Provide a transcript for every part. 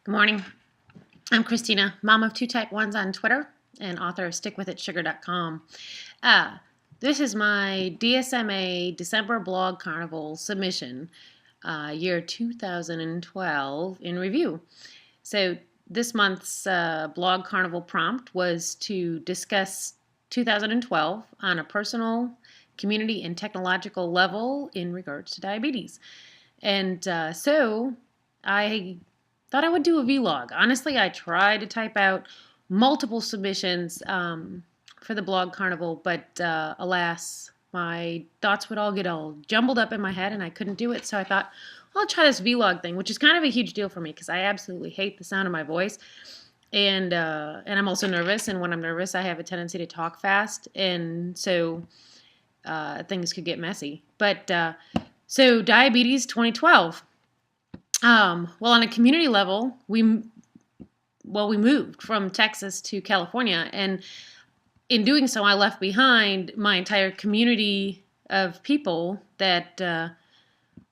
Good morning. I'm Christina, mom of two type 1s on Twitter and author of StickWithItSugar.com. Uh, this is my DSMA December blog carnival submission, year 2012 in review. So this month's blog carnival prompt was to discuss 2012 on a personal, community, and technological level in regards to diabetes. And so I thought I would do a vlog. Honestly, I tried to type out multiple submissions for the blog carnival, but alas, my thoughts would all get all jumbled up in my head and I couldn't do it. So I thought, I'll try this vlog thing, which is kind of a huge deal for me because I absolutely hate the sound of my voice. And I'm also nervous, and when I'm nervous, I have a tendency to talk fast, and so things could get messy. But so diabetes 2012. Well, on a community level, we moved from Texas to California, and in doing so, I left behind my entire community of people that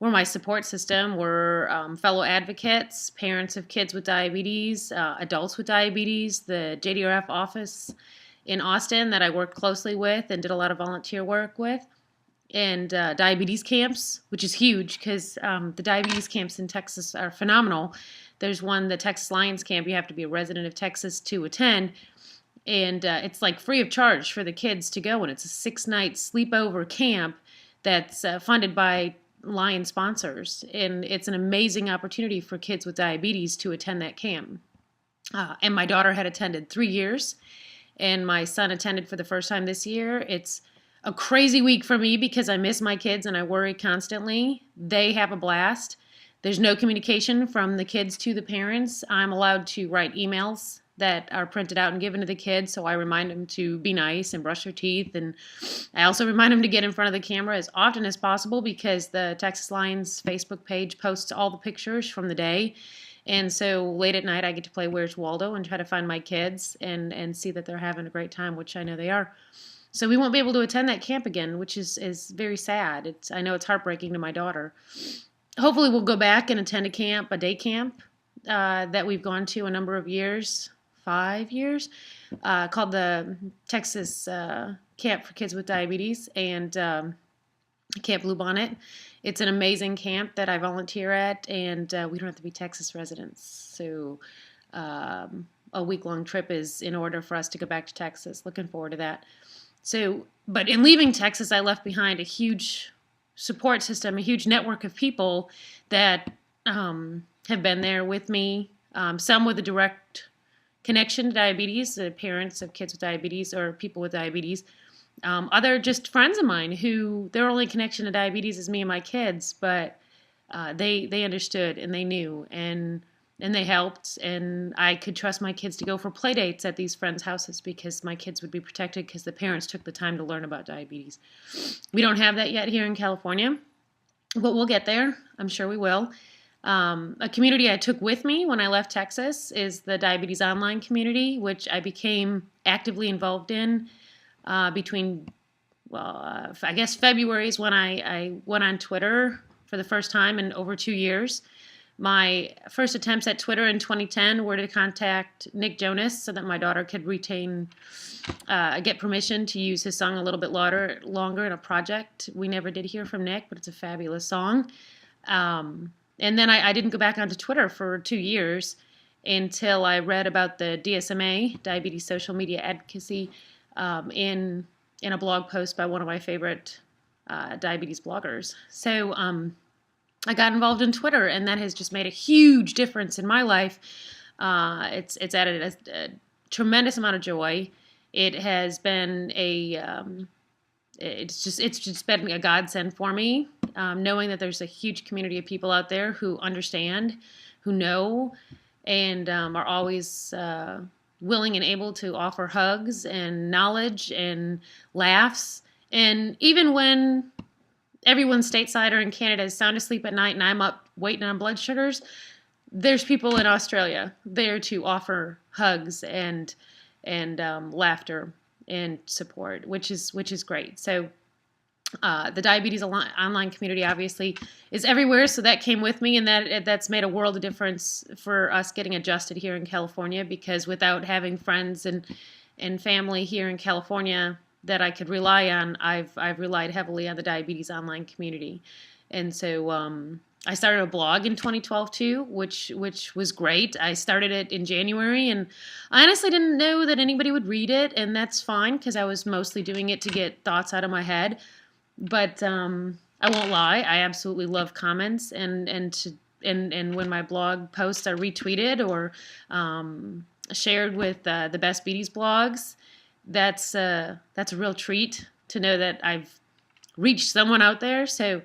were my support system, were fellow advocates, parents of kids with diabetes, adults with diabetes, the JDRF office in Austin that I worked closely with and did a lot of volunteer work with, and diabetes camps, which is huge because the diabetes camps in Texas are phenomenal. There's one, the Texas Lions Camp, you have to be a resident of Texas to attend, and it's like free of charge for the kids to go, and it's a 6-night sleepover camp that's funded by Lion sponsors, and it's an amazing opportunity for kids with diabetes to attend that camp. And my daughter had attended 3 years, and my son attended for the first time this year. It's a crazy week for me because I miss my kids and I worry constantly. They have a blast. There's no communication from the kids to the parents. I'm allowed to write emails that are printed out and given to the kids, so I remind them to be nice and brush their teeth. And I also remind them to get in front of the camera as often as possible because the Texas Lions Facebook page posts all the pictures from the day. And so late at night, I get to play Where's Waldo and try to find my kids and see that they're having a great time, which I know they are. So we won't be able to attend that camp again, which is very sad. I know it's heartbreaking to my daughter. Hopefully we'll go back and attend a day camp that we've gone to a number of years, 5 years, called the Texas Camp for Kids with Diabetes and Camp Bluebonnet. It's an amazing camp that I volunteer at, and we don't have to be Texas residents. So a week-long trip is in order for us to go back to Texas. Looking forward to that. So, but in leaving Texas, I left behind a huge support system, a huge network of people that have been there with me, some with a direct connection to diabetes, the parents of kids with diabetes or people with diabetes, other just friends of mine who their only connection to diabetes is me and my kids, but they understood and they knew and they helped, and I could trust my kids to go for play dates at these friends' houses because my kids would be protected because the parents took the time to learn about diabetes. We don't have that yet here in California, but we'll get there. I'm sure we will. A community I took with me when I left Texas is the Diabetes Online community, which I became actively involved in between, I guess February is when I went on Twitter for the first time in over 2 years. My first attempts at Twitter in 2010 were to contact Nick Jonas so that my daughter could get permission to use his song a little bit longer in a project. We never did hear from Nick, but it's a fabulous song. And then I didn't go back onto Twitter for 2 years until I read about the DSMA, Diabetes Social Media Advocacy, in a blog post by one of my favorite diabetes bloggers. So I got involved in Twitter, and that has just made a huge difference in my life. It's added a tremendous amount of joy. It has been it's just been a godsend for me, knowing that there's a huge community of people out there who understand, who know, and are always willing and able to offer hugs and knowledge and laughs. And even when everyone stateside or in Canada is sound asleep at night and I'm up waiting on blood sugars, there's people in Australia there to offer hugs and laughter and support, which is great. So The diabetes online community obviously is everywhere, so that came with me, and that's made a world of difference for us getting adjusted here in California, because without having friends and family here in California that I could rely on, I've relied heavily on the diabetes online community. And so I started a blog in 2012 too, which was great. I started it in January, and I honestly didn't know that anybody would read it, and that's fine because I was mostly doing it to get thoughts out of my head. But I won't lie, I absolutely love comments, and when my blog posts are retweeted or shared with the Best Beaties blogs, that's a real treat to know that I've reached someone out there. So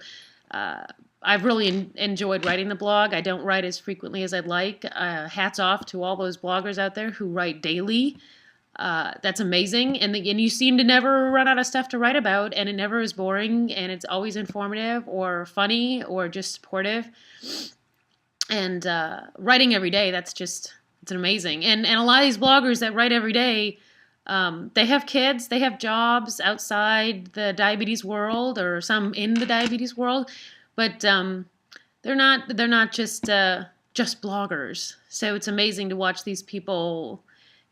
I've really enjoyed writing the blog. I don't write as frequently as I'd like. Hats off to all those bloggers out there who write daily. That's amazing, and you seem to never run out of stuff to write about, and it never is boring, and it's always informative or funny or just supportive. And writing every day, it's amazing. And a lot of these bloggers that write every day, they have kids, they have jobs outside the diabetes world, or some in the diabetes world, but they're not just bloggers. So it's amazing to watch these people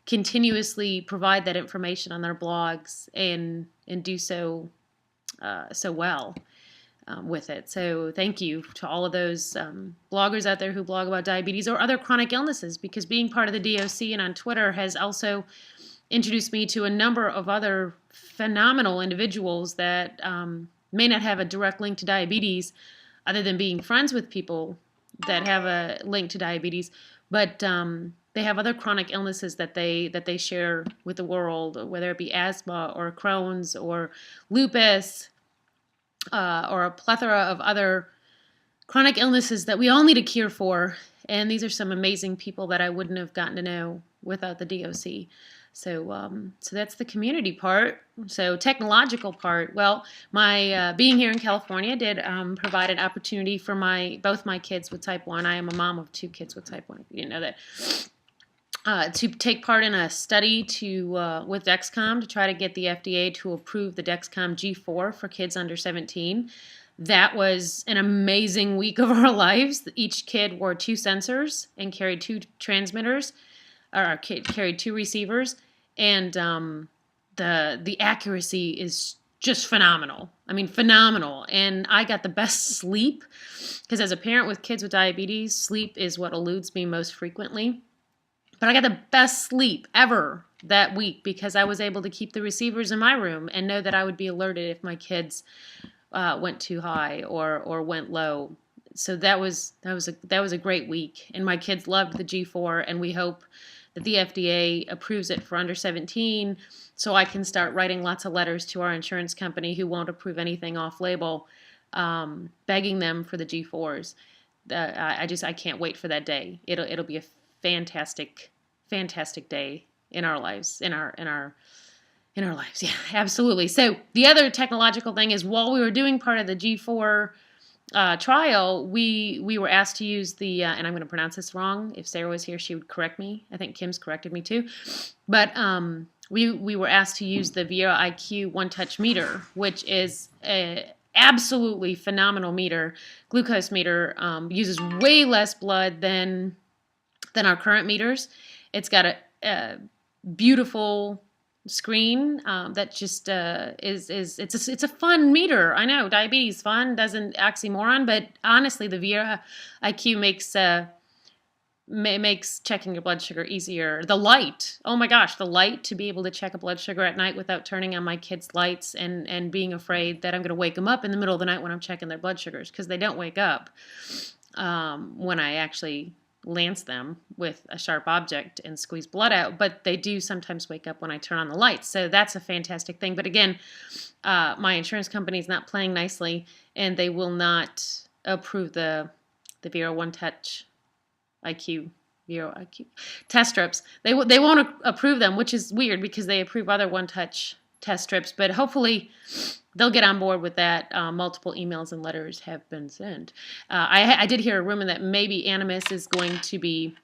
continuously provide that information on their blogs and do so well with it. So thank you to all of those bloggers out there who blog about diabetes or other chronic illnesses, because being part of the DOC and on Twitter has also introduced me to a number of other phenomenal individuals that may not have a direct link to diabetes, other than being friends with people that have a link to diabetes, but they have other chronic illnesses that they share with the world, whether it be asthma or Crohn's or lupus or a plethora of other chronic illnesses that we all need a cure for. And these are some amazing people that I wouldn't have gotten to know without the DOC. So that's the community part. So technological part. Well, my being here in California did provide an opportunity for both my kids with type 1. I am a mom of 2 kids with type 1. You didn't know that. To take part in a study with Dexcom to try to get the FDA to approve the Dexcom G4 for kids under 17. That was an amazing week of our lives. Each kid wore 2 sensors and carried 2 transmitters, or carried 2 receivers, and the accuracy is just phenomenal. I mean, phenomenal. And I got the best sleep, because as a parent with kids with diabetes, sleep is what eludes me most frequently. But I got the best sleep ever that week because I was able to keep the receivers in my room and know that I would be alerted if my kids went too high or went low. So that was a great week, and my kids loved the G4, and we hope that the FDA approves it for under 17, so I can start writing lots of letters to our insurance company who won't approve anything off-label, begging them for the G4s. I can't wait for that day. It'll be a fantastic day in our lives, in our lives. Yeah, absolutely. So the other technological thing is, while we were doing part of the G4 trial, we were asked to use the, and I'm going to pronounce this wrong. If Sarah was here, she would correct me. I think Kim's corrected me too. But we were asked to use the Viera IQ one-touch meter, which is a absolutely phenomenal meter, glucose meter. Uses way less blood than our current meters. It's got a beautiful screen that just it's a fun meter. I know diabetes fun doesn't oxymoron, but honestly, the Viera IQ makes checking your blood sugar easier. The light, oh my gosh, the light, to be able to check a blood sugar at night without turning on my kids' lights and being afraid that I'm going to wake them up in the middle of the night when I'm checking their blood sugars, because they don't wake up when I actually lance them with a sharp object and squeeze blood out, but they do sometimes wake up when I turn on the lights. So that's a fantastic thing. But again, my insurance company is not playing nicely, and they will not approve the Viera One Touch IQ test strips. They won't approve them, which is weird because they approve other One Touch test strips. But hopefully they'll get on board with that. Multiple emails and letters have been sent. I did hear a rumor that maybe Animas is going to be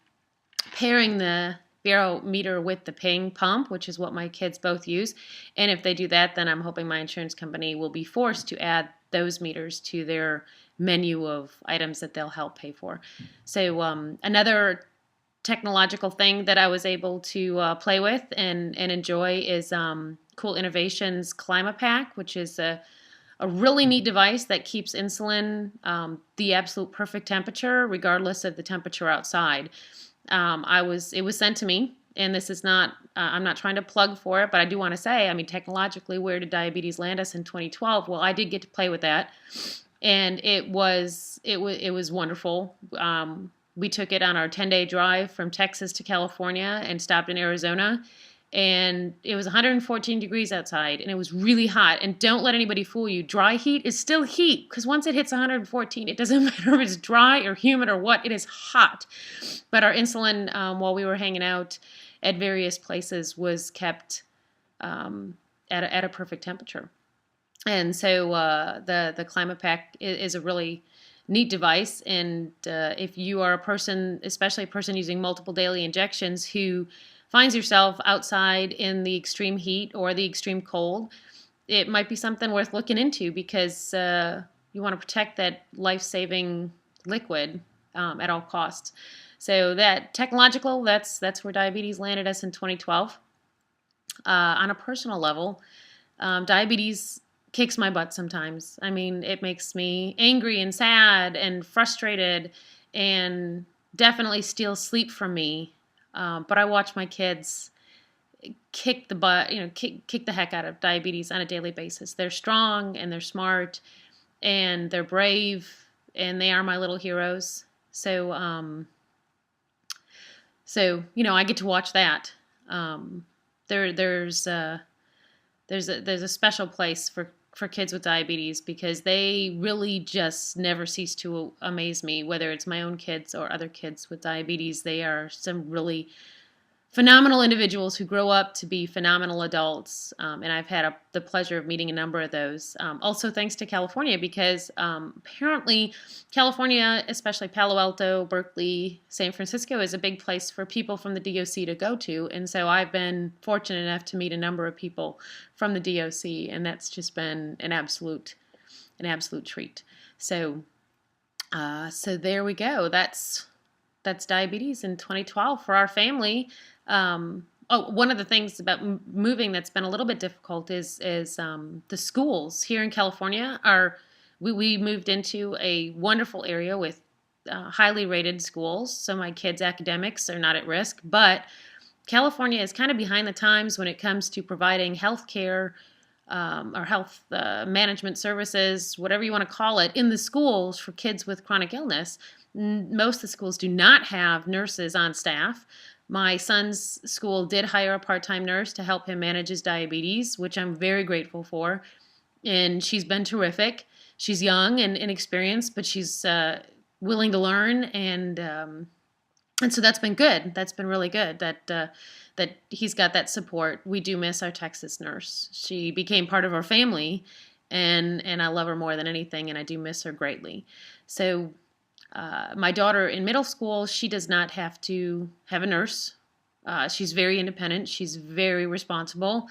pairing the barometer with the ping pump, which is what my kids both use. And if they do that, then I'm hoping my insurance company will be forced to add those meters to their menu of items that they'll help pay for. So another technological thing that I was able to play with and enjoy is Cool Innovations ClimaPack, which is a really neat device that keeps insulin the absolute perfect temperature, regardless of the temperature outside. It was sent to me, and this is not, I'm not trying to plug for it, but I do want to say, I mean, technologically, where did diabetes land us in 2012? Well, I did get to play with that, and it was wonderful. We took it on our 10-day drive from Texas to California and stopped in Arizona. And it was 114 degrees outside, and it was really hot. And don't let anybody fool you. Dry heat is still heat, because once it hits 114, it doesn't matter if it's dry or humid or what, it is hot. But our insulin, while we were hanging out at various places, was kept at a perfect temperature. And so the ClimaPack is a really neat device. And if you are a person, especially a person using multiple daily injections, who finds yourself outside in the extreme heat or the extreme cold, it might be something worth looking into, because you want to protect that life-saving liquid at all costs. So that technological, that's where diabetes landed us in 2012. On a personal level, diabetes kicks my butt sometimes. I mean, it makes me angry and sad and frustrated, and definitely steals sleep from me. But I watch my kids kick the butt, kick the heck out of diabetes on a daily basis. They're strong and they're smart and they're brave, and they are my little heroes. So, I get to watch that. There's a special place for kids with diabetes, because they really just never cease to amaze me, whether it's my own kids or other kids with diabetes. They are some really phenomenal individuals who grow up to be phenomenal adults, and I've had the pleasure of meeting a number of those. Also thanks to California, because apparently California, especially Palo Alto, Berkeley, San Francisco, is a big place for people from the DOC to go to, and so I've been fortunate enough to meet a number of people from the DOC, and that's just been an absolute treat. So there we go. That's diabetes in 2012 for our family. One of the things about moving that's been a little bit difficult is the schools here in California we moved into a wonderful area with highly rated schools, so my kids' academics are not at risk. But California is kind of behind the times when it comes to providing health care or health management services, whatever you want to call it, in the schools for kids with chronic illness. Most of the schools do not have nurses on staff. My son's school did hire a part-time nurse to help him manage his diabetes, which I'm very grateful for. And she's been terrific. She's young and inexperienced, but she's willing to learn. And so that's been good. That's been really good that he's got that support. We do miss our Texas nurse. She became part of our family, and I love her more than anything, and I do miss her greatly. So my daughter in middle school, she does not have to have a nurse. She's very independent. She's very responsible.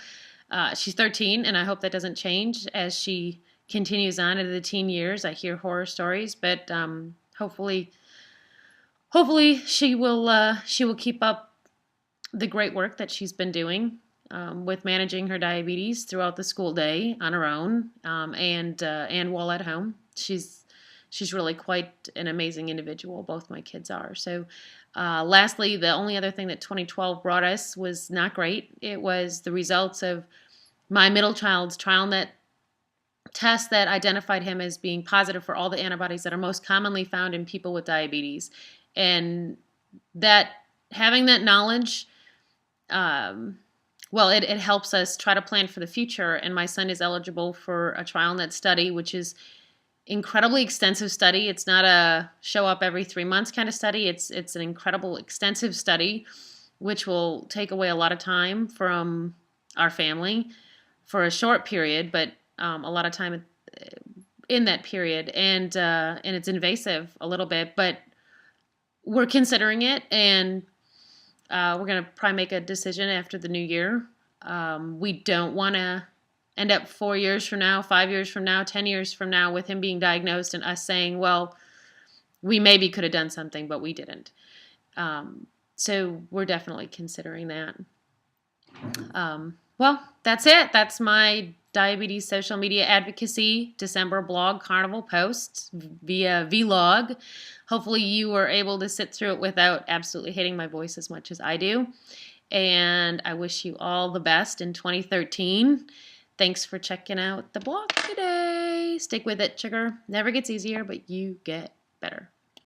She's 13, and I hope that doesn't change as she continues on into the teen years. I hear horror stories, but hopefully she will keep up the great work that she's been doing with managing her diabetes throughout the school day on her own, and while at home. She's really quite an amazing individual. Both my kids are. So lastly, the only other thing that 2012 brought us was not great. It was the results of my middle child's TrialNet test that identified him as being positive for all the antibodies that are most commonly found in people with diabetes. And that having that knowledge, it helps us try to plan for the future. And my son is eligible for a TrialNet study, which is incredibly extensive study. It's not a show up every 3 months kind of study. It's an incredible extensive study, which will take away a lot of time from our family for a short period, but a lot of time in that period. And it's invasive a little bit, but we're considering it. And We're going to probably make a decision after the new year. We don't want to end up 4 years from now, 5 years from now, 10 years from now with him being diagnosed and us saying, well, we maybe could have done something, but we didn't. So we're definitely considering that. Well, that's it. That's my diabetes social media advocacy December blog Carnival post via vlog. Hopefully you were able to sit through it without absolutely hating my voice as much as I do. And I wish you all the best in 2013. Thanks for checking out the blog today. Stick with it, sugar. Never gets easier, but you get better.